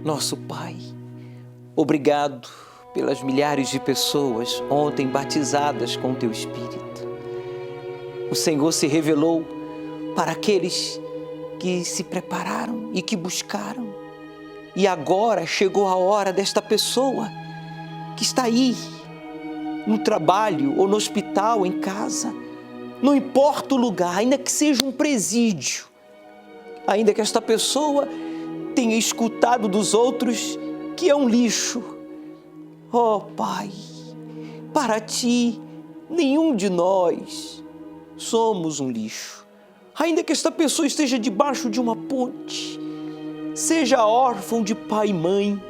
Nosso Pai, obrigado pelas milhares de pessoas ontem batizadas com o Teu Espírito. O Senhor se revelou para aqueles que se prepararam e que buscaram. E agora chegou a hora desta pessoa que está aí, no trabalho ou no hospital, em casa. Não importa o lugar, ainda que seja um presídio, ainda que esta pessoa tenha escutado dos outros que é um lixo. Oh Pai, para Ti, nenhum de nós somos um lixo. Ainda que esta pessoa esteja debaixo de uma ponte, seja órfão de pai e mãe,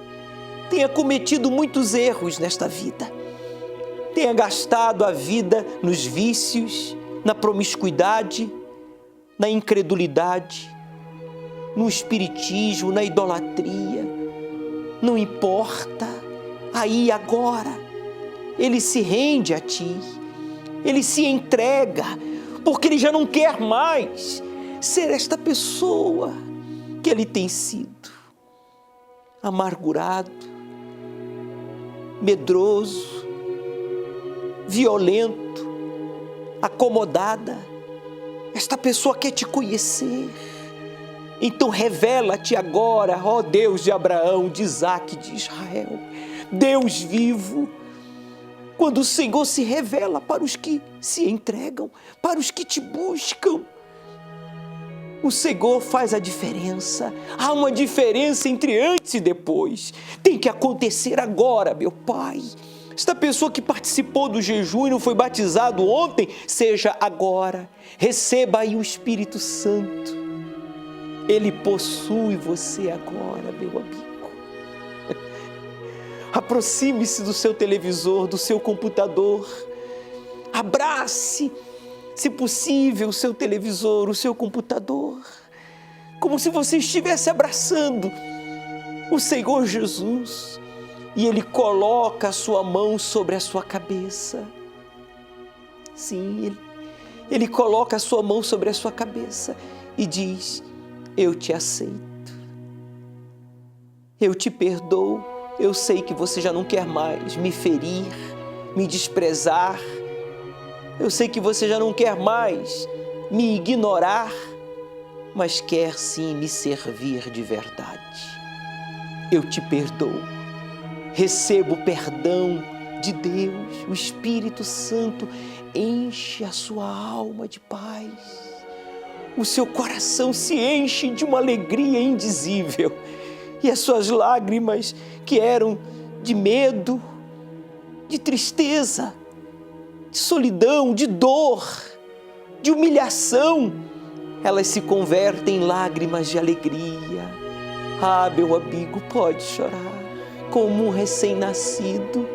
tenha cometido muitos erros nesta vida, tenha gastado a vida nos vícios, na promiscuidade, na incredulidade, no espiritismo, na idolatria, não importa, aí agora, ele se rende a Ti, ele se entrega, porque ele já não quer mais ser esta pessoa que ele tem sido, amargurado, medroso, violento, acomodada. Esta pessoa quer Te conhecer. Então revela-te agora, ó Deus de Abraão, de Isaque, de Israel, Deus vivo. Quando o Senhor se revela para os que se entregam, para os que Te buscam, o Senhor faz a diferença. Há uma diferença entre antes e depois. Tem que acontecer agora, meu Pai. Esta pessoa que participou do jejum e não foi batizado ontem, seja agora. Receba aí o Espírito Santo. Ele possui você agora, meu amigo. Aproxime-se do seu televisor, do seu computador. Abrace, se possível, o seu televisor, o seu computador. Como se você estivesse abraçando o Senhor Jesus. E Ele coloca a sua mão sobre a sua cabeça. Sim, Ele coloca a sua mão sobre a sua cabeça e diz: eu te aceito, eu te perdoo, eu sei que você já não quer mais me ferir, me desprezar, eu sei que você já não quer mais me ignorar, mas quer sim me servir de verdade. Eu te perdoo, receba o perdão de Deus, o Espírito Santo enche a sua alma de paz. O seu coração se enche de uma alegria indizível e as suas lágrimas, que eram de medo, de tristeza, de solidão, de dor, de humilhação, elas se convertem em lágrimas de alegria. Ah, meu amigo, pode chorar como um recém-nascido.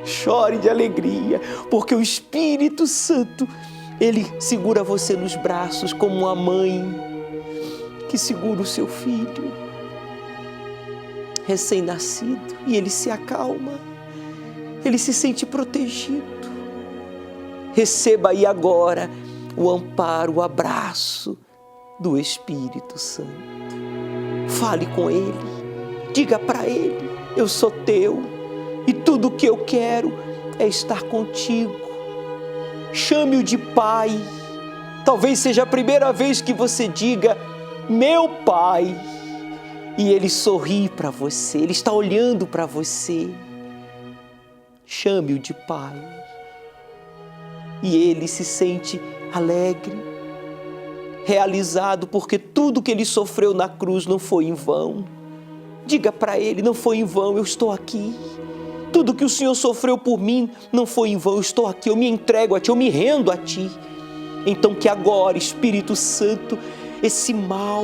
Chore de alegria, porque o Espírito Santo, Ele segura você nos braços como uma mãe que segura o seu filho recém-nascido, e ele se acalma, ele se sente protegido. Receba aí agora o amparo, o abraço do Espírito Santo. Fale com Ele, diga para Ele: eu sou teu e tudo o que eu quero é estar contigo. Chame-o de Pai. Talvez seja a primeira vez que você diga: meu Pai. E Ele sorri para você, Ele está olhando para você. Chame-o de Pai. E Ele se sente alegre, realizado, porque tudo que Ele sofreu na cruz não foi em vão. Diga para Ele: não foi em vão, eu estou aqui. Tudo que o Senhor sofreu por mim não foi em vão, eu estou aqui, eu me entrego a Ti, eu me rendo a Ti. Então que agora, Espírito Santo, esse mal,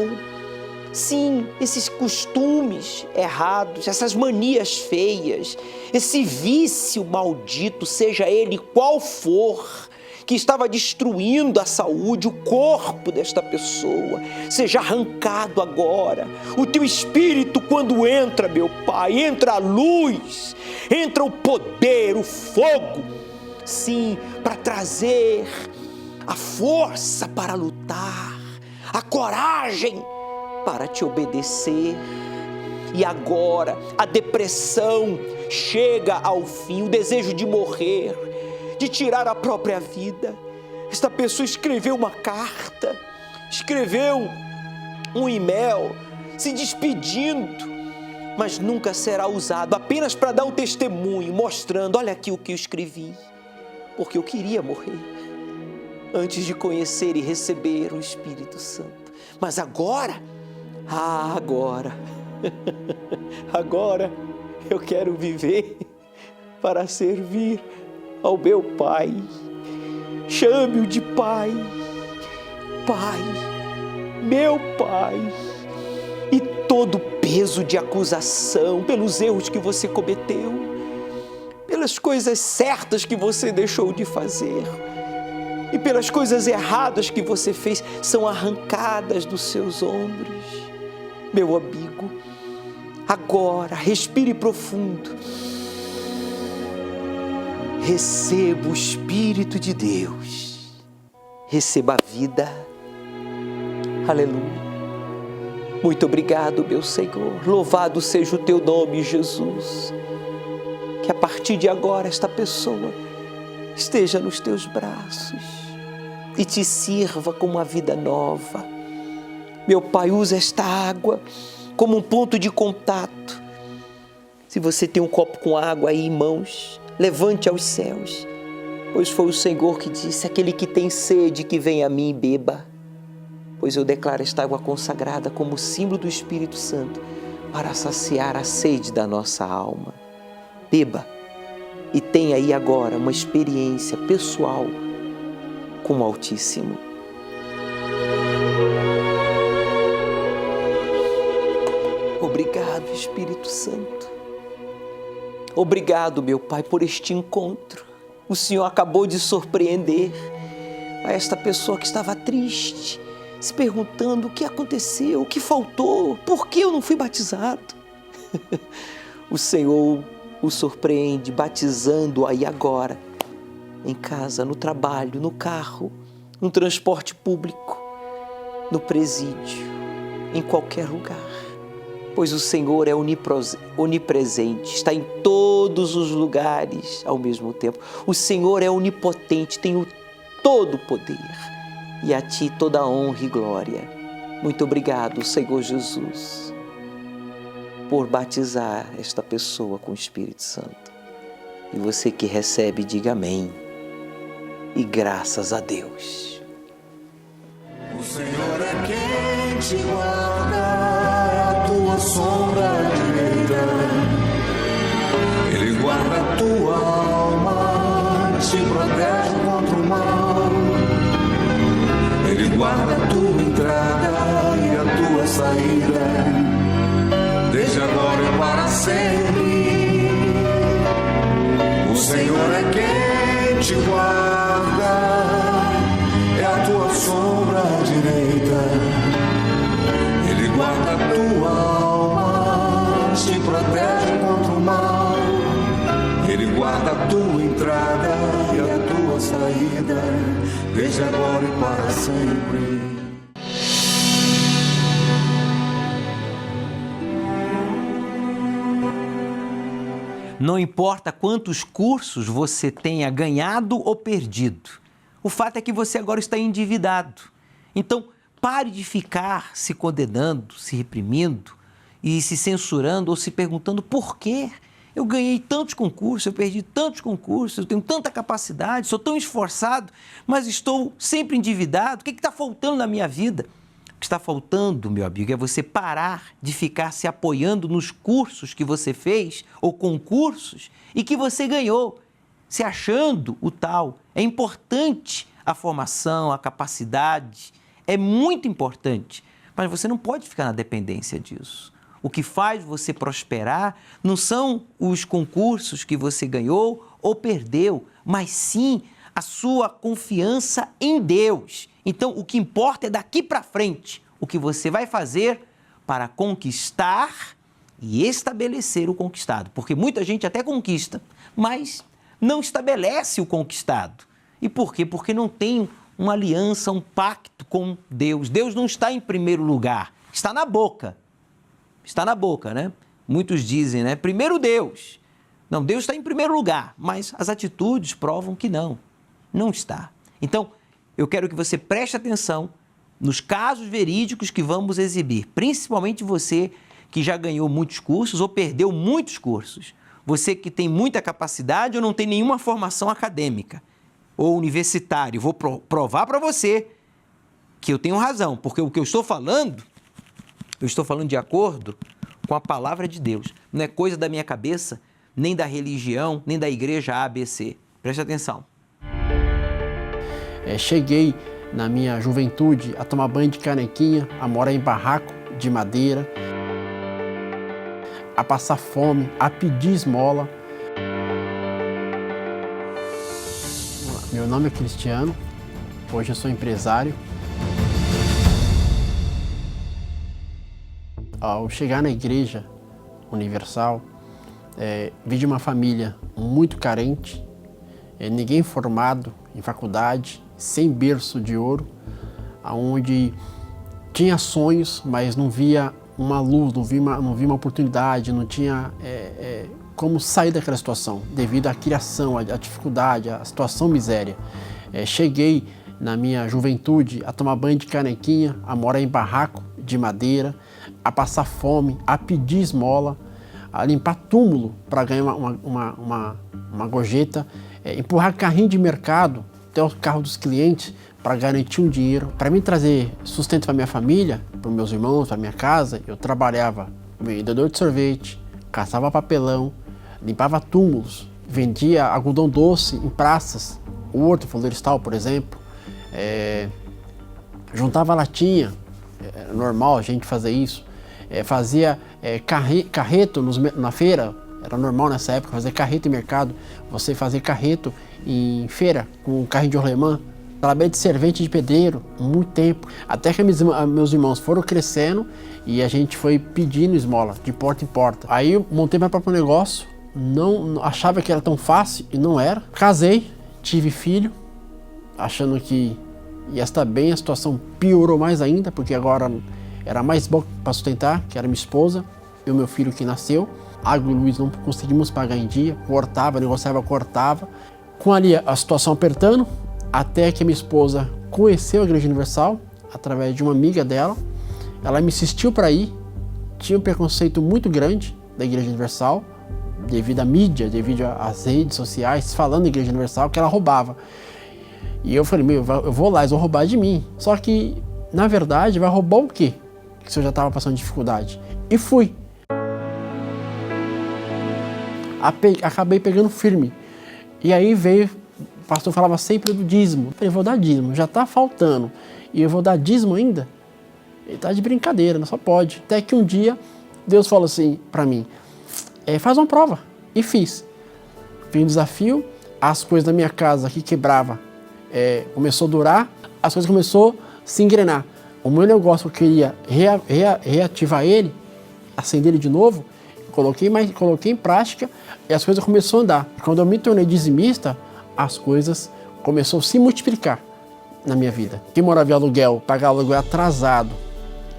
sim, esses costumes errados, essas manias feias, esse vício maldito, seja ele qual for, que estava destruindo a saúde, o corpo desta pessoa, seja arrancado agora. O Teu Espírito, quando entra, meu Pai, entra a luz, entra o poder, o fogo, sim, para trazer a força para lutar, a coragem para te obedecer. E agora a depressão chega ao fim, o desejo de morrer, de tirar a própria vida. Esta pessoa escreveu uma carta, escreveu um e-mail, se despedindo, mas nunca será usado, apenas para dar um testemunho, mostrando: olha aqui o que eu escrevi, porque eu queria morrer antes de conhecer e receber o Espírito Santo. Mas agora, agora eu quero viver para servir ao meu Pai. Chame-o de Pai, Pai, meu Pai. E todo o peso de acusação pelos erros que você cometeu, pelas coisas certas que você deixou de fazer e pelas coisas erradas que você fez, são arrancadas dos seus ombros. Meu amigo, agora respire profundo. Receba o Espírito de Deus. Receba a vida. Aleluia. Muito obrigado, meu Senhor. Louvado seja o teu nome, Jesus. Que a partir de agora esta pessoa esteja nos teus braços e te sirva com uma vida nova. Meu Pai, usa esta água como um ponto de contato. Se você tem um copo com água aí em mãos, levante aos céus, pois foi o Senhor que disse: aquele que tem sede, que venha a mim e beba. Pois eu declaro esta água consagrada como símbolo do Espírito Santo para saciar a sede da nossa alma. Beba e tenha aí agora uma experiência pessoal com o Altíssimo. Obrigado, Espírito Santo. Obrigado, meu Pai, por este encontro. O Senhor acabou de surpreender a esta pessoa que estava triste, se perguntando o que aconteceu, o que faltou, por que eu não fui batizado. O Senhor o surpreende batizando aí agora, em casa, no trabalho, no carro, no transporte público, no presídio, em qualquer lugar. Pois o Senhor é onipresente, está em todos os lugares ao mesmo tempo. O Senhor é onipotente, tem todo o poder. E a Ti toda a honra e glória. Muito obrigado, Senhor Jesus, por batizar esta pessoa com o Espírito Santo. E você que recebe, diga amém. E graças a Deus. O Senhor é quem te guarda, a tua sombra direita. Ele guarda a tua alma, te protege contra o mal. Ele guarda a tua entrada e a tua saída, desde agora e para sempre. O Senhor é quem te guarda, é a tua sombra direita. Ele guarda a tua alma, te protege contra o mal. Ele guarda a tua entrada e a tua saída, desde agora e para sempre. Não importa quantos cursos você tenha ganhado ou perdido, o fato é que você agora está endividado. Então, pare de ficar se condenando, se reprimindo e se censurando ou se perguntando por quê. Eu ganhei tantos concursos, eu perdi tantos concursos, eu tenho tanta capacidade, sou tão esforçado, mas estou sempre endividado. O que está faltando na minha vida? O que está faltando, meu amigo, é você parar de ficar se apoiando nos cursos que você fez ou concursos e que você ganhou, se achando o tal. É importante a formação, a capacidade, é muito importante, mas você não pode ficar na dependência disso. O que faz você prosperar não são os concursos que você ganhou ou perdeu, mas sim a sua confiança em Deus. Então, o que importa é daqui para frente, o que você vai fazer para conquistar e estabelecer o conquistado. Porque muita gente até conquista, mas não estabelece o conquistado. E por quê? Porque não tem uma aliança, um pacto com Deus. Deus não está em primeiro lugar. Está na boca. Está na boca, né? Muitos dizem, né? Primeiro Deus. Não, Deus está em primeiro lugar, mas as atitudes provam que não está. Então, eu quero que você preste atenção nos casos verídicos que vamos exibir, principalmente você que já ganhou muitos cursos ou perdeu muitos cursos. Você que tem muita capacidade ou não tem nenhuma formação acadêmica ou universitária. Vou provar para você que eu tenho razão, porque o que eu estou falando de acordo com a palavra de Deus. Não é coisa da minha cabeça, nem da religião, nem da igreja ABC. Preste atenção. Cheguei na minha juventude a tomar banho de canequinha, a morar em barraco de madeira, a passar fome, a pedir esmola. Meu nome é Cristiano, hoje eu sou empresário. Ao chegar na Igreja Universal, vi de uma família muito carente, ninguém formado em faculdade, sem berço de ouro, onde tinha sonhos, mas não via uma luz, não via uma oportunidade, não tinha como sair daquela situação, devido à criação, à dificuldade, à situação miséria. Cheguei na minha juventude a tomar banho de canequinha, a morar em barraco de madeira, a passar fome, a pedir esmola, a limpar túmulo para ganhar uma gorjeta, empurrar carrinho de mercado até o carro dos clientes para garantir um dinheiro. Para mim trazer sustento para minha família, para meus irmãos, para minha casa, eu trabalhava como vendedor de sorvete, caçava papelão, limpava túmulos, vendia algodão doce em praças, horto florestal, por exemplo, juntava latinha, era normal a gente fazer isso, fazia carreto na feira, era normal nessa época fazer carreto em mercado, você fazer carreto em feira com carrinho de rolemã. Trabalhei de servente de pedreiro muito tempo, até que meus irmãos foram crescendo e a gente foi pedindo esmola de porta em porta. Aí eu montei meu próprio negócio, não achava que era tão fácil e não era. Casei, tive filho, achando que ia estar bem, a situação piorou mais ainda, porque agora era mais bom para sustentar, que era minha esposa e o meu filho que nasceu. Água e luz não conseguimos pagar em dia, cortava, negociava, cortava. Com ali a situação apertando, até que minha esposa conheceu a Igreja Universal, através de uma amiga dela. Ela me insistiu para ir, tinha um preconceito muito grande da Igreja Universal, devido à mídia, devido às redes sociais, falando da Igreja Universal, que ela roubava. E eu falei, eu vou lá, eles vão roubar de mim. Só que, na verdade, vai roubar o quê? Se eu já estava passando dificuldade. E fui. Acabei pegando firme. E aí veio, o pastor falava sempre do dízimo. Eu falei, vou dar dízimo, já está faltando. E eu vou dar dízimo ainda? Ele está de brincadeira, não só pode. Até que um dia, Deus falou assim para mim, faz uma prova. E fiz. Fiz um desafio, as coisas da minha casa que quebrava, começou a durar, as coisas começou a se engrenar. O meu negócio, eu queria reativar ele, acender ele de novo, coloquei em prática e as coisas começaram a andar. Quando eu me tornei dizimista, as coisas começaram a se multiplicar na minha vida. Quem morava em aluguel, pagava aluguel atrasado,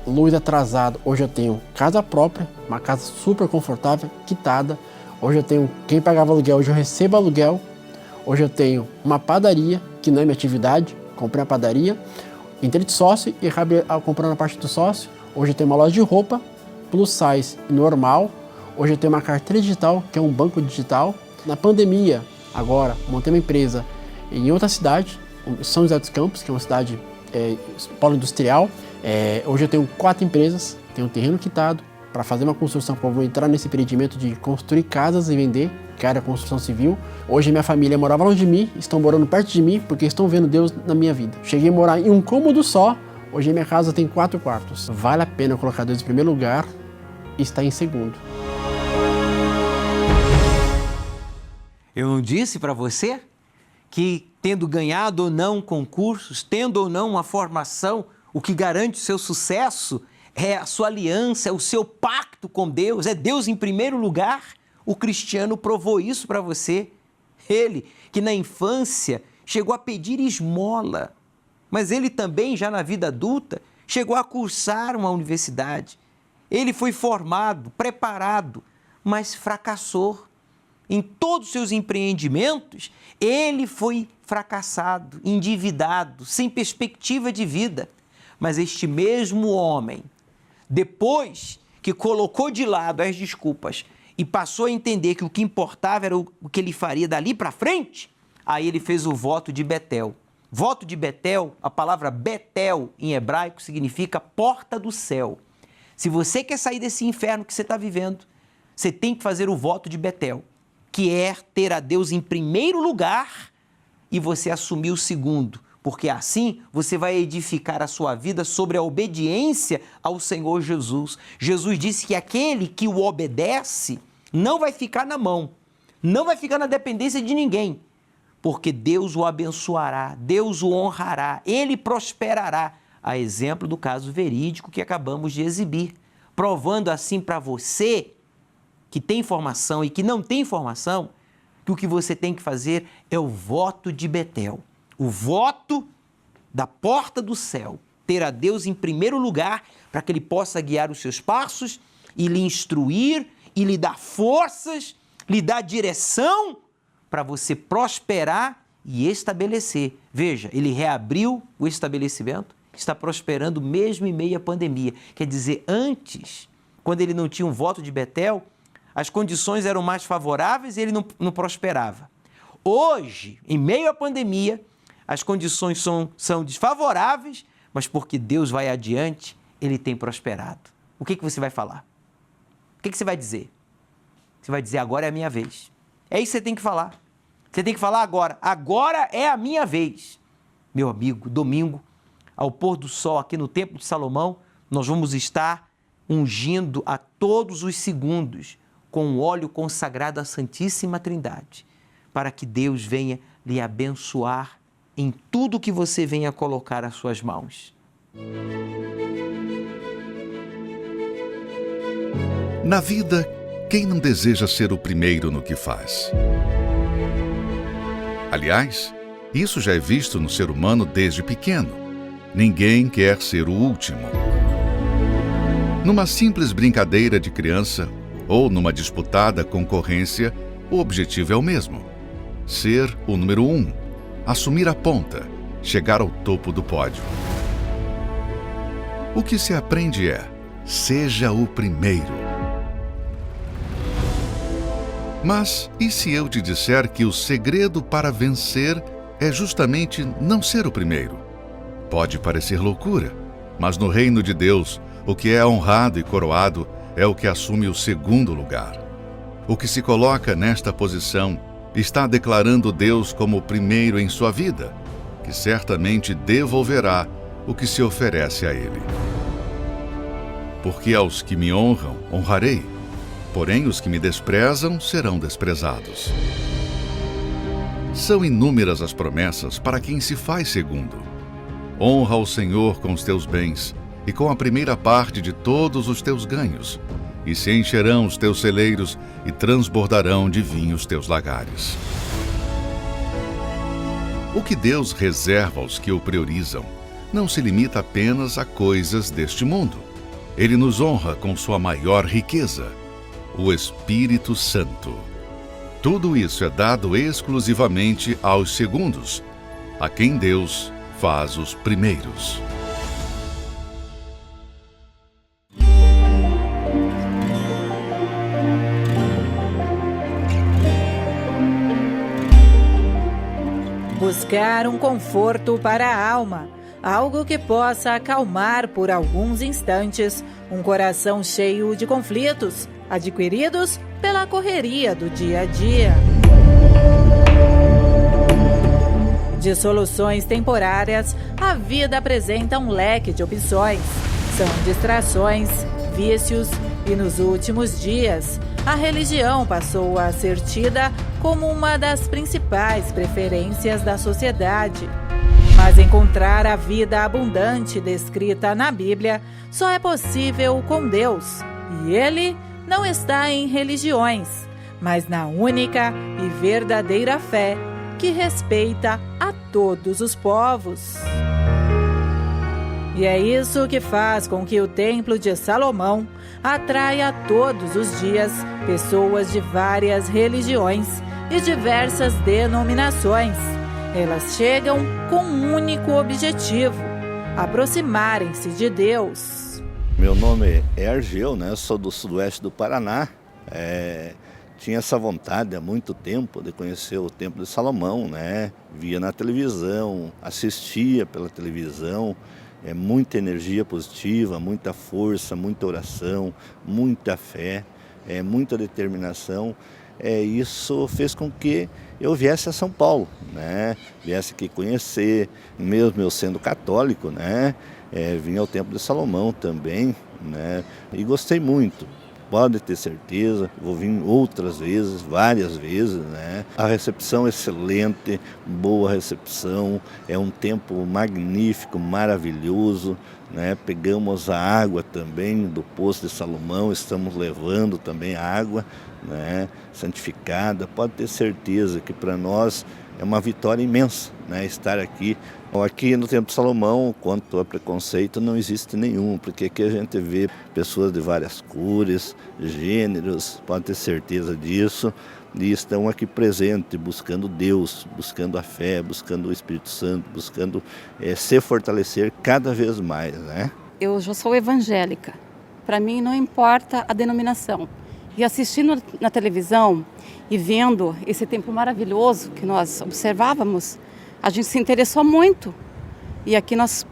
luz atrasada. Hoje eu tenho casa própria, uma casa super confortável, quitada. Hoje eu tenho, quem pagava aluguel, hoje eu recebo aluguel. Hoje eu tenho uma padaria, que não é minha atividade, comprei a padaria, entrei de sócio e acabei comprando a parte do sócio. Hoje eu tenho uma loja de roupa, plus size normal. Hoje eu tenho uma carteira digital, que é um banco digital. Na pandemia, agora, montei uma empresa em outra cidade, São José dos Campos, que é uma cidade polo industrial. Hoje eu tenho 4 empresas, tenho um terreno quitado para fazer uma construção, para eu entrar nesse empreendimento de construir casas e vender, que era a construção civil. Hoje minha família morava longe de mim, estão morando perto de mim, porque estão vendo Deus na minha vida. Cheguei a morar em um cômodo só, hoje minha casa tem 4 quartos. Vale a pena colocar Deus em primeiro lugar e estar em segundo. Eu não disse para você que, tendo ganhado ou não concursos, tendo ou não uma formação, o que garante o seu sucesso é a sua aliança, é o seu pacto com Deus, é Deus em primeiro lugar? O Cristiano provou isso para você. Ele, que na infância chegou a pedir esmola, mas ele também, já na vida adulta, chegou a cursar uma universidade. Ele foi formado, preparado, mas fracassou. Em todos os seus empreendimentos, ele foi fracassado, endividado, sem perspectiva de vida. Mas este mesmo homem, depois que colocou de lado as desculpas e passou a entender que o que importava era o que ele faria dali para frente, aí ele fez o voto de Betel. Voto de Betel, a palavra Betel em hebraico significa porta do céu. Se você quer sair desse inferno que você está vivendo, você tem que fazer o voto de Betel, que é ter a Deus em primeiro lugar e você assumir o segundo, porque assim você vai edificar a sua vida sobre a obediência ao Senhor Jesus. Jesus disse que aquele que o obedece não vai ficar na mão, não vai ficar na dependência de ninguém, porque Deus o abençoará, Deus o honrará, ele prosperará, a exemplo do caso verídico que acabamos de exibir, provando assim para você que tem informação e que não tem informação, que o que você tem que fazer é o voto de Betel, o voto da porta do céu, ter a Deus em primeiro lugar para que Ele possa guiar os seus passos e lhe instruir e lhe dar forças, lhe dar direção para você prosperar e estabelecer. Veja, Ele reabriu o estabelecimento, está prosperando mesmo em meio à pandemia. Quer dizer, antes, quando ele não tinha um voto de Betel, as condições eram mais favoráveis e ele não prosperava. Hoje, em meio à pandemia, as condições são desfavoráveis, mas porque Deus vai adiante, Ele tem prosperado. O que você vai falar? O que você vai dizer? Você vai dizer, agora é a minha vez. É isso que você tem que falar. Você tem que falar agora. Agora é a minha vez. Meu amigo, domingo, ao pôr do sol aqui no Templo de Salomão, nós vamos estar ungindo a todos os segundos com o óleo consagrado à Santíssima Trindade, para que Deus venha lhe abençoar em tudo que você venha colocar às suas mãos. Na vida, quem não deseja ser o primeiro no que faz? Aliás, isso já é visto no ser humano desde pequeno. Ninguém quer ser o último. Numa simples brincadeira de criança ou numa disputada concorrência, o objetivo é o mesmo: ser o número 1, assumir a ponta, chegar ao topo do pódio. O que se aprende é: seja o primeiro. Mas e se eu te disser que o segredo para vencer é justamente não ser o primeiro? Pode parecer loucura, mas no reino de Deus, o que é honrado e coroado é o que assume o segundo lugar. O que se coloca nesta posição está declarando Deus como o primeiro em sua vida, que certamente devolverá o que se oferece a Ele. Porque aos que me honram, honrarei, porém os que me desprezam serão desprezados. São inúmeras as promessas para quem se faz segundo. Honra o Senhor com os teus bens e com a primeira parte de todos os teus ganhos, e se encherão os teus celeiros e transbordarão de vinho os teus lagares. O que Deus reserva aos que o priorizam não se limita apenas a coisas deste mundo. Ele nos honra com sua maior riqueza, o Espírito Santo. Tudo isso é dado exclusivamente aos segundos, a quem Deus faz os primeiros. Buscar um conforto para a alma, algo que possa acalmar por alguns instantes um coração cheio de conflitos, adquiridos pela correria do dia a dia. De soluções temporárias, a vida apresenta um leque de opções. São distrações, vícios e, nos últimos dias, a religião passou a ser tida como uma das principais preferências da sociedade. Mas encontrar a vida abundante descrita na Bíblia só é possível com Deus. E Ele não está em religiões, mas na única e verdadeira fé que que respeita a todos os povos. E é isso que faz com que o Templo de Salomão atraia todos os dias pessoas de várias religiões e diversas denominações. Elas chegam com um único objetivo: aproximarem-se de Deus. Meu nome é Argeu, né? Sou do sudoeste do Paraná. Tinha essa vontade há muito tempo de conhecer o Templo de Salomão, né? Via na televisão, assistia pela televisão. Muita energia positiva, muita força, muita oração, muita fé, muita determinação. Isso fez com que eu viesse a São Paulo, né? Viesse aqui conhecer, mesmo eu sendo católico, né? Vim ao Templo de Salomão também, né? E gostei muito. Pode ter certeza, vou vir outras vezes, várias vezes, né? A recepção é excelente, boa recepção, é um templo magnífico, maravilhoso, né? Pegamos a água também do Poço de Salomão, estamos levando também a água, né? Santificada. Pode ter certeza que para nós é uma vitória imensa, né? Estar aqui. Aqui no Templo de Salomão, quanto a preconceito, não existe nenhum, porque aqui a gente vê pessoas de várias cores, gêneros, pode ter certeza disso, e estão aqui presentes, buscando Deus, buscando a fé, buscando o Espírito Santo, buscando se fortalecer cada vez mais, né? Eu já sou evangélica, para mim não importa a denominação. E assistindo na televisão e vendo esse templo maravilhoso que nós observávamos, a gente se interessou muito. E aqui nós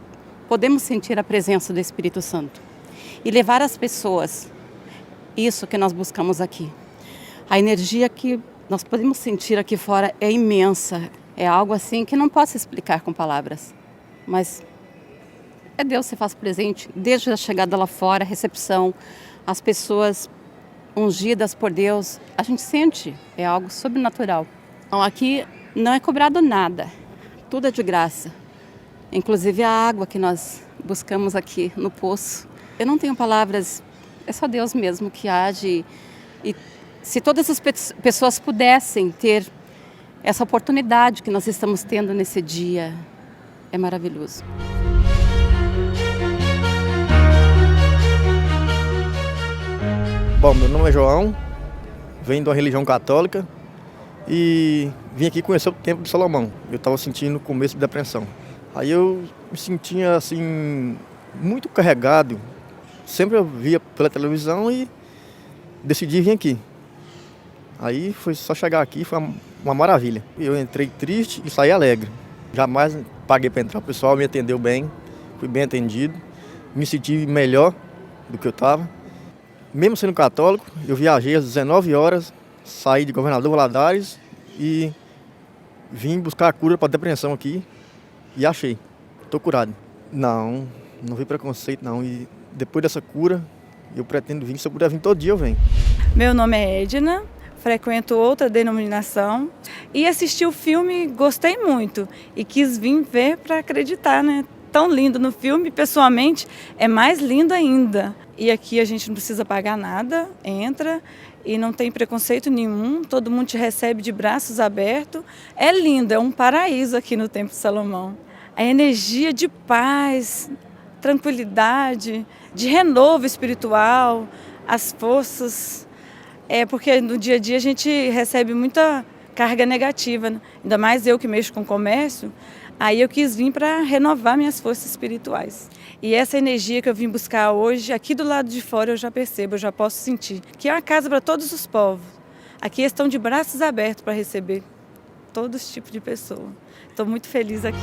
podemos sentir a presença do Espírito Santo e levar às pessoas isso que nós buscamos aqui. A energia que nós podemos sentir aqui fora é imensa, é algo assim que não posso explicar com palavras, mas Deus se faz presente desde a chegada lá fora, a recepção, as pessoas ungidas por Deus, a gente sente, é algo sobrenatural. Então, aqui não é cobrado nada, tudo é de graça, inclusive a água que nós buscamos aqui no poço. Eu não tenho palavras, é só Deus mesmo que age. E se todas as pessoas pudessem ter essa oportunidade que nós estamos tendo nesse dia, é maravilhoso. Bom, meu nome é João, venho de uma religião católica e vim aqui conhecer o Templo de Salomão. Eu estava sentindo o começo de depressão. Aí eu me sentia assim, muito carregado. Sempre eu via pela televisão e decidi vir aqui. Aí foi só chegar aqui, foi uma maravilha. Eu entrei triste e saí alegre. Jamais paguei para entrar, o pessoal me atendeu bem, fui bem atendido, me senti melhor do que eu estava. Mesmo sendo católico, eu viajei às 19 horas, saí de Governador Valadares e vim buscar a cura para a depressão aqui e achei. Estou curado. Não vi preconceito não. E depois dessa cura, eu pretendo vir. Se eu puder vir todo dia, eu venho. Meu nome é Edna, frequento outra denominação e assisti o filme, gostei muito e quis vir ver para acreditar, né? Tão lindo no filme, pessoalmente é mais lindo ainda. E aqui a gente não precisa pagar nada, entra e não tem preconceito nenhum, todo mundo te recebe de braços abertos. É lindo, é um paraíso aqui no Templo de Salomão. A energia de paz, tranquilidade, de renovo espiritual, as forças. Porque no dia a dia a gente recebe muita carga negativa, né? Ainda mais eu que mexo com comércio. Aí eu quis vir para renovar minhas forças espirituais. E essa energia que eu vim buscar hoje, aqui do lado de fora eu já percebo, eu já posso sentir. Que é uma casa para todos os povos. Aqui estão de braços abertos para receber todos os tipos de pessoa. Estou muito feliz aqui.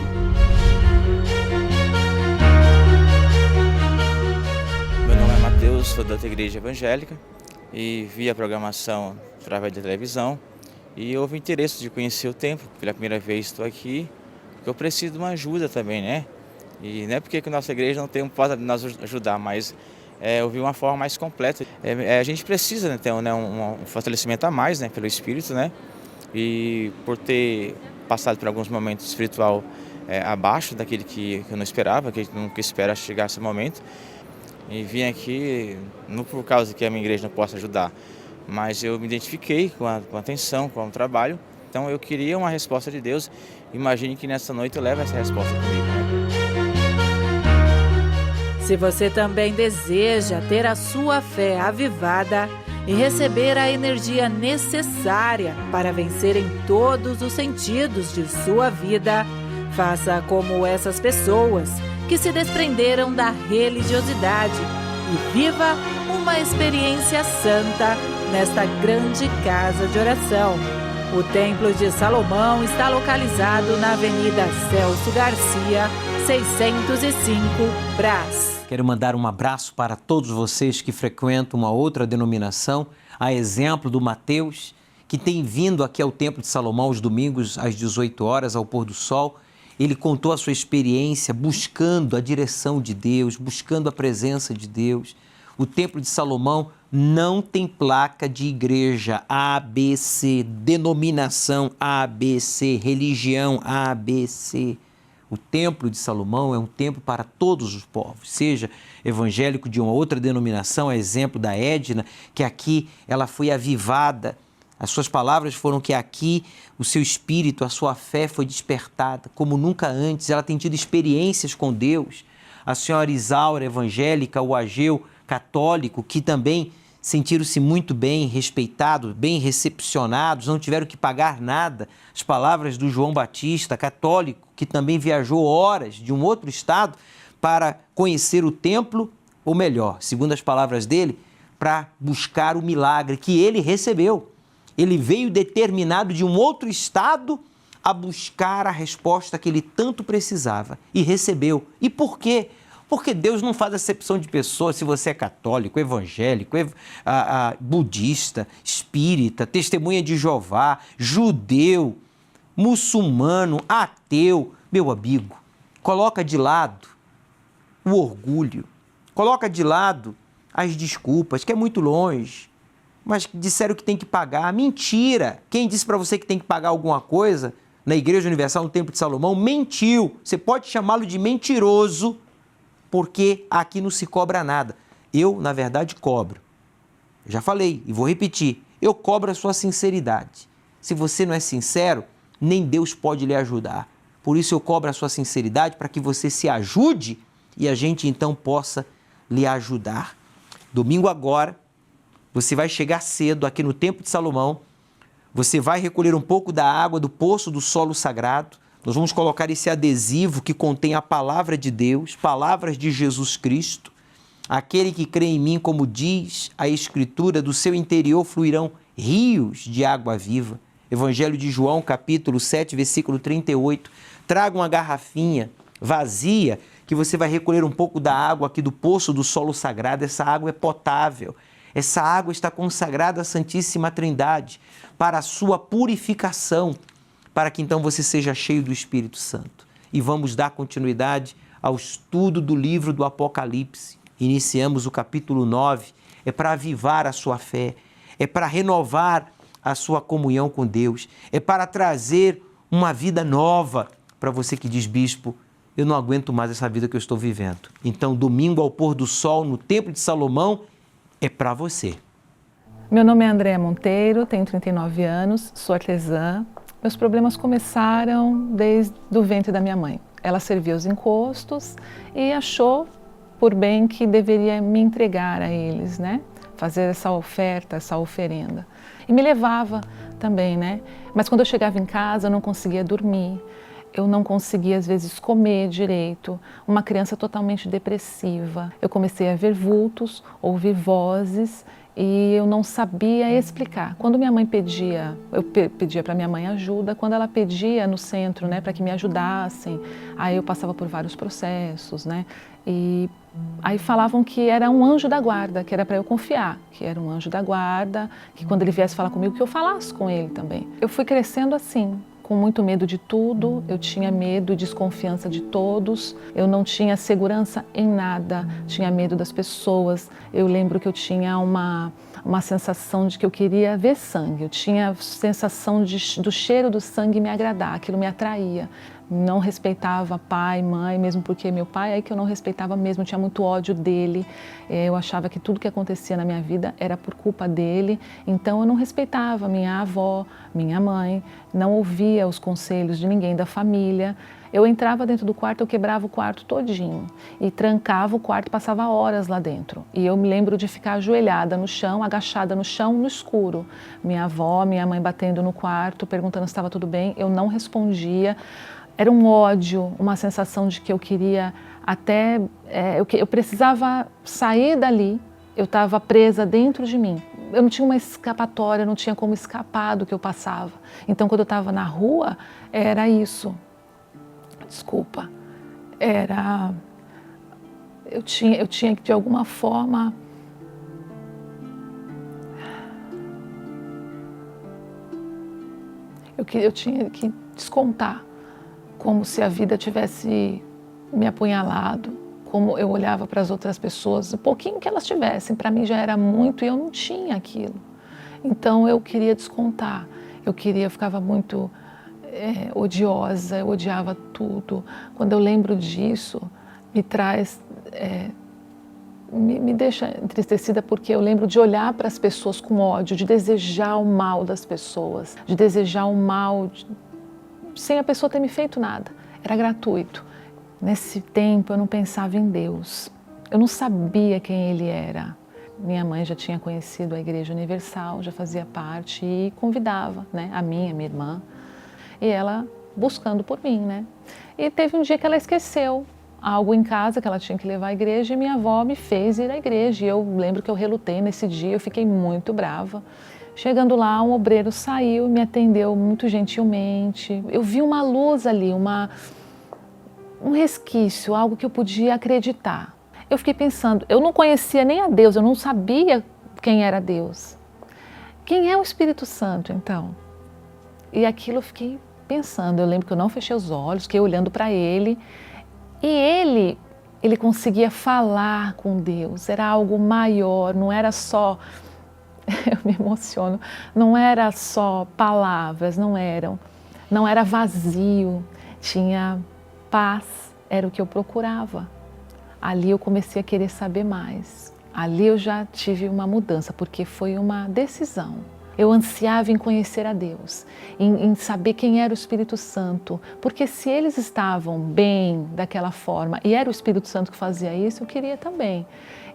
Meu nome é Matheus, sou da outra igreja evangélica e vi a programação através da televisão. E houve interesse de conhecer o templo. Pela primeira vez estou aqui. Porque eu preciso de uma ajuda também, né? E não é porque a nossa igreja não tem um poder de nos ajudar, mas eu vi uma forma mais completa. A gente precisa, né, ter um fortalecimento a mais, né, pelo Espírito, né? E por ter passado por alguns momentos espiritual abaixo daquele que eu não esperava, que a gente nunca espera chegar a esse momento. E vim aqui, não por causa que a minha igreja não possa ajudar, mas eu me identifiquei com a atenção, com o trabalho. Então eu queria uma resposta de Deus. Imagine que nessa noite eu levo essa resposta comigo, né? Se você também deseja ter a sua fé avivada e receber a energia necessária para vencer em todos os sentidos de sua vida, faça como essas pessoas que se desprenderam da religiosidade e viva uma experiência santa nesta grande casa de oração. O Templo de Salomão está localizado na Avenida Celso Garcia, 605, Brás. Quero mandar um abraço para todos vocês que frequentam uma outra denominação, a exemplo do Mateus, que tem vindo aqui ao Templo de Salomão aos domingos às 18 horas, ao pôr do sol. Ele contou a sua experiência buscando a direção de Deus, buscando a presença de Deus. O Templo de Salomão não tem placa de igreja ABC, denominação ABC, religião ABC. O Templo de Salomão é um templo para todos os povos, seja evangélico de uma outra denominação, a exemplo da Edna, que aqui ela foi avivada. As suas palavras foram que aqui o seu espírito, a sua fé foi despertada como nunca antes. Ela tem tido experiências com Deus. A senhora Isaura, evangélica, o Ageu, católico, que também sentiram-se muito bem respeitados, bem recepcionados, não tiveram que pagar nada. As palavras do João Batista, católico, que também viajou horas de um outro estado para conhecer o templo, ou melhor, segundo as palavras dele, para buscar o milagre que ele recebeu. Ele veio determinado de um outro estado a buscar a resposta que ele tanto precisava e recebeu. E por quê? Porque Deus não faz acepção de pessoas, se você é católico, evangélico, budista, espírita, testemunha de Jeová, judeu, muçulmano, ateu. Meu amigo, coloca de lado o orgulho, coloca de lado as desculpas, que é muito longe, mas disseram que tem que pagar. Mentira! Quem disse para você que tem que pagar alguma coisa na Igreja Universal, no Templo de Salomão, mentiu. Você pode chamá-lo de mentiroso, porque aqui não se cobra nada. Eu, na verdade, cobro. Já falei e vou repetir. Eu cobro a sua sinceridade. Se você não é sincero, nem Deus pode lhe ajudar. Por isso eu cobro a sua sinceridade para que você se ajude e a gente então possa lhe ajudar. Domingo agora, você vai chegar cedo aqui no Templo de Salomão. Você vai recolher um pouco da água do poço do solo sagrado. Nós vamos colocar esse adesivo que contém a palavra de Deus, palavras de Jesus Cristo. Aquele que crê em mim, como diz a Escritura, do seu interior fluirão rios de água viva. Evangelho de João, capítulo 7, versículo 38. Traga uma garrafinha vazia que você vai recolher um pouco da água aqui do poço do solo sagrado. Essa água é potável. Essa água está consagrada à Santíssima Trindade para a sua purificação, para que então você seja cheio do Espírito Santo. E vamos dar continuidade ao estudo do livro do Apocalipse. Iniciamos o capítulo 9, é para avivar a sua fé, é para renovar a sua comunhão com Deus, é para trazer uma vida nova para você que diz, bispo, eu não aguento mais essa vida que eu estou vivendo. Então, domingo ao pôr do sol no Templo de Salomão é para você. Meu nome é Andréa Monteiro, tenho 39 anos, sou artesã. Meus problemas começaram desde o ventre da minha mãe. Ela servia os encostos e achou por bem que deveria me entregar a eles, né? Fazer essa oferta, essa oferenda. E me levava também, né? Mas quando eu chegava em casa, eu não conseguia dormir. Eu não conseguia, às vezes, comer direito. Uma criança totalmente depressiva. Eu comecei a ver vultos, ouvir vozes e eu não sabia explicar. Quando minha mãe pedia, eu pedia para minha mãe ajuda. Quando ela pedia no centro, né, para que me ajudassem, aí eu passava por vários processos, né? E aí falavam que era um anjo da guarda, que era para eu confiar, que era um anjo da guarda, que quando ele viesse falar comigo, que eu falasse com ele também. Eu fui crescendo assim, com muito medo de tudo, eu tinha medo e desconfiança de todos, eu não tinha segurança em nada, tinha medo das pessoas. Eu lembro que eu tinha uma sensação de que eu queria ver sangue, eu tinha a sensação do cheiro do sangue me agradar, aquilo me atraía. não respeitava pai, mãe, mesmo porque meu pai é que eu não respeitava mesmo, eu tinha muito ódio dele, eu achava que tudo que acontecia na minha vida era por culpa dele, então eu não respeitava minha avó, minha mãe, não ouvia os conselhos de ninguém da família. Eu entrava dentro do quarto, eu quebrava o quarto todinho e trancava o quarto, passava horas lá dentro. E eu me lembro de ficar ajoelhada no chão, agachada no chão, no escuro. Minha avó, minha mãe batendo no quarto, perguntando se estava tudo bem, eu não respondia. Era um ódio, uma sensação de que eu queria até... eu precisava sair dali, eu estava presa dentro de mim. Eu não tinha uma escapatória, não tinha como escapar do que eu passava. Então, quando eu estava na rua, era isso. Desculpa, eu tinha que de alguma forma eu tinha que descontar, como se a vida tivesse me apunhalado, como eu olhava para as outras pessoas, o pouquinho que elas tivessem, para mim já era muito e eu não tinha aquilo. Então eu queria descontar, eu ficava muito odiosa, eu odiava tudo. Quando eu lembro disso, me traz, me deixa entristecida, porque eu lembro de olhar para as pessoas com ódio, de desejar o mal das pessoas, de desejar o mal sem a pessoa ter me feito nada. Era gratuito. Nesse tempo eu não pensava em Deus, eu não sabia quem Ele era. Minha mãe já tinha conhecido a Igreja Universal, já fazia parte e convidava, né, a minha irmã, e ela buscando por mim, né? E teve um dia que ela esqueceu algo em casa que ela tinha que levar à igreja e minha avó me fez ir à igreja. E eu lembro que eu relutei nesse dia, eu fiquei muito brava. Chegando lá, um obreiro saiu e me atendeu muito gentilmente. Eu vi uma luz ali, um resquício, algo que eu podia acreditar. Eu fiquei pensando, eu não conhecia nem a Deus, eu não sabia quem era Deus. Quem é o Espírito Santo, então? E aquilo eu fiquei pensando, eu lembro que eu não fechei os olhos, fiquei olhando para ele, e ele conseguia falar com Deus, era algo maior, não era só, eu me emociono, não era só palavras, não era vazio, tinha paz, era o que eu procurava. Ali eu comecei a querer saber mais, ali eu já tive uma mudança, porque foi uma decisão. Eu ansiava em conhecer a Deus, em saber quem era o Espírito Santo, porque se eles estavam bem daquela forma e era o Espírito Santo que fazia isso, eu queria também.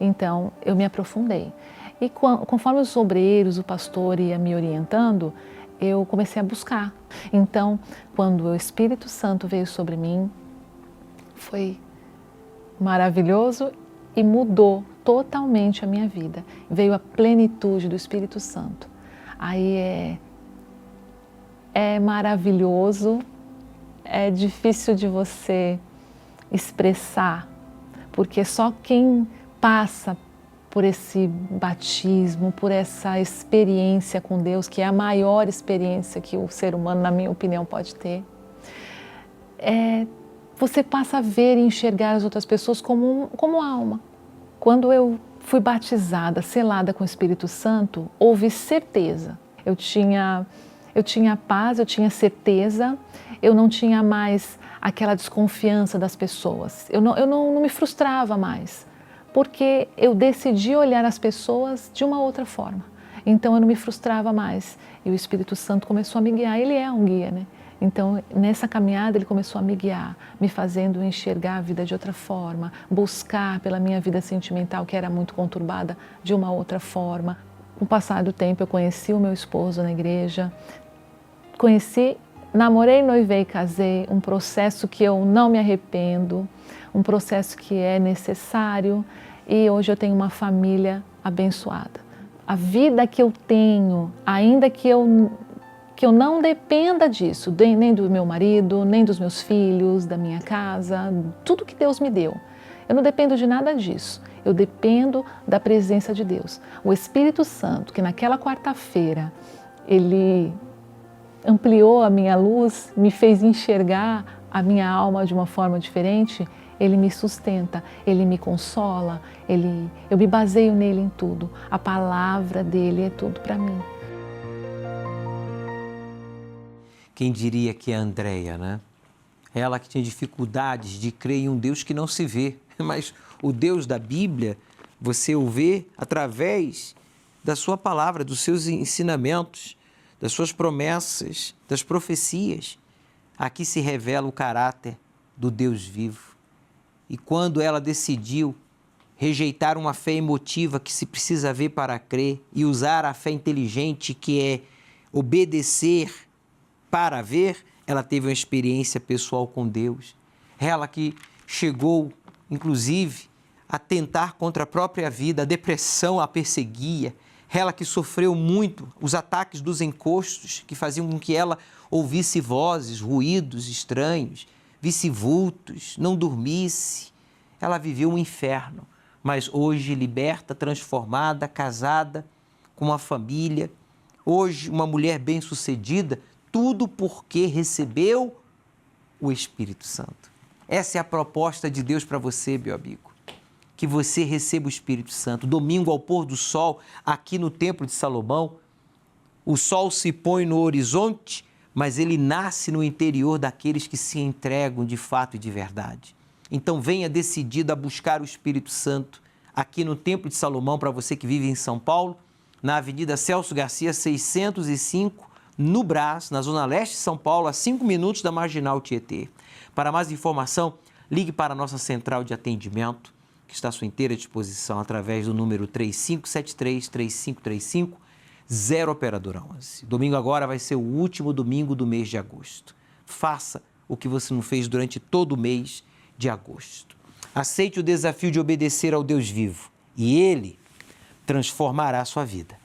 Então eu me aprofundei. E conforme os obreiros, o pastor ia me orientando, eu comecei a buscar. Então, quando o Espírito Santo veio sobre mim, foi maravilhoso e mudou totalmente a minha vida. Veio a plenitude do Espírito Santo. Aí é maravilhoso, é difícil de você expressar, porque só quem passa por esse batismo, por essa experiência com Deus, que é a maior experiência que o ser humano, na minha opinião, pode ter, você passa a ver e enxergar as outras pessoas como alma. Quando eu fui batizada, selada com o Espírito Santo, houve certeza. Eu tinha paz, eu tinha certeza, eu não tinha mais aquela desconfiança das pessoas. Eu não me frustrava mais, porque eu decidi olhar as pessoas de uma outra forma. Então eu não me frustrava mais. E o Espírito Santo começou a me guiar, ele é um guia, né? Então, nessa caminhada, ele começou a me guiar, me fazendo enxergar a vida de outra forma, buscar pela minha vida sentimental, que era muito conturbada, de uma outra forma. Com o passar do tempo, eu conheci o meu esposo na igreja, namorei, noivei e casei, um processo que eu não me arrependo, um processo que é necessário, e hoje eu tenho uma família abençoada. A vida que eu tenho, ainda que eu não dependa disso, nem do meu marido, nem dos meus filhos, da minha casa, tudo que Deus me deu. Eu não dependo de nada disso, eu dependo da presença de Deus. O Espírito Santo, que naquela quarta-feira, ele ampliou a minha luz, me fez enxergar a minha alma de uma forma diferente, ele me sustenta, ele me consola, eu me baseio nele em tudo. A palavra dele é tudo para mim. Quem diria que a Andréia, né? Ela que tinha dificuldades de crer em um Deus que não se vê, mas o Deus da Bíblia, você o vê através da sua palavra, dos seus ensinamentos, das suas promessas, das profecias. Aqui se revela o caráter do Deus vivo. E quando ela decidiu rejeitar uma fé emotiva que se precisa ver para crer e usar a fé inteligente, que é obedecer para ver, ela teve uma experiência pessoal com Deus. Ela que chegou, inclusive, a tentar contra a própria vida, a depressão a perseguia. Ela que sofreu muito os ataques dos encostos, que faziam com que ela ouvisse vozes, ruídos estranhos, visse vultos, não dormisse. Ela viveu um inferno, mas hoje liberta, transformada, casada, com uma família. Hoje, uma mulher bem-sucedida, tudo porque recebeu o Espírito Santo. Essa é a proposta de Deus para você, meu amigo. Que você receba o Espírito Santo. Domingo, ao pôr do sol, aqui no Templo de Salomão, o sol se põe no horizonte, mas ele nasce no interior daqueles que se entregam de fato e de verdade. Então venha decidido a buscar o Espírito Santo aqui no Templo de Salomão, para você que vive em São Paulo, na Avenida Celso Garcia, 605, no Brás, na Zona Leste de São Paulo, a 5 minutos da Marginal Tietê. Para mais informação, ligue para a nossa central de atendimento, que está à sua inteira disposição, através do número 3573-3535, 0 operadora 11. Domingo agora vai ser o último domingo do mês de agosto. Faça o que você não fez durante todo o mês de agosto. Aceite o desafio de obedecer ao Deus vivo e Ele transformará a sua vida.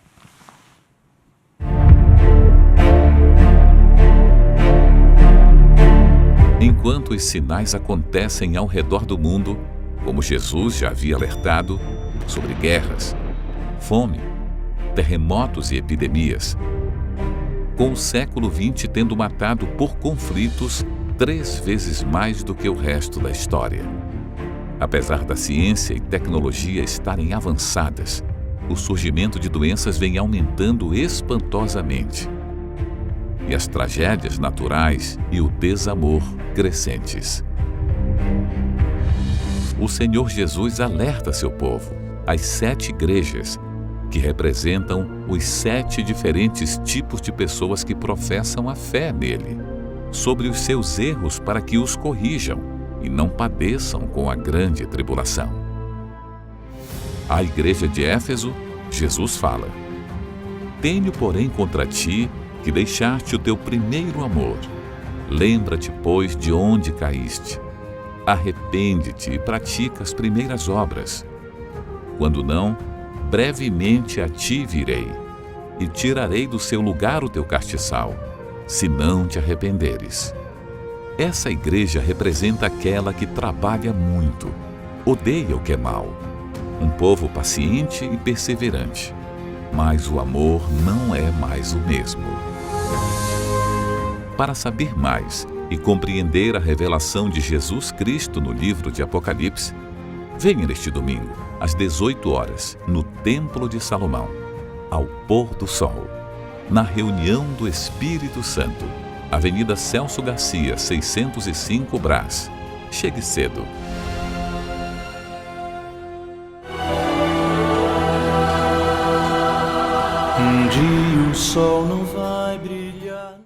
Enquanto os sinais acontecem ao redor do mundo, como Jesus já havia alertado sobre guerras, fome, terremotos e epidemias, com o século XX tendo matado por conflitos 3 vezes mais do que o resto da história. Apesar da ciência e tecnologia estarem avançadas, o surgimento de doenças vem aumentando espantosamente. E as tragédias naturais e o desamor crescentes. O Senhor Jesus alerta seu povo, as 7 igrejas, que representam os 7 diferentes tipos de pessoas que professam a fé nele, sobre os seus erros para que os corrijam e não padeçam com a grande tribulação. À igreja de Éfeso, Jesus fala: Tenho, porém, contra ti que deixaste o teu primeiro amor. Lembra-te, pois, de onde caíste. Arrepende-te e pratica as primeiras obras. Quando não, brevemente a ti virei, e tirarei do seu lugar o teu castiçal, se não te arrependeres. Essa igreja representa aquela que trabalha muito, odeia o que é mal, um povo paciente e perseverante, mas o amor não é mais o mesmo. Para saber mais e compreender a revelação de Jesus Cristo no livro de Apocalipse, venha neste domingo, às 18 horas, no Templo de Salomão, ao pôr do sol, na reunião do Espírito Santo, Avenida Celso Garcia, 605 Brás. Chegue cedo. Um dia o sol não vai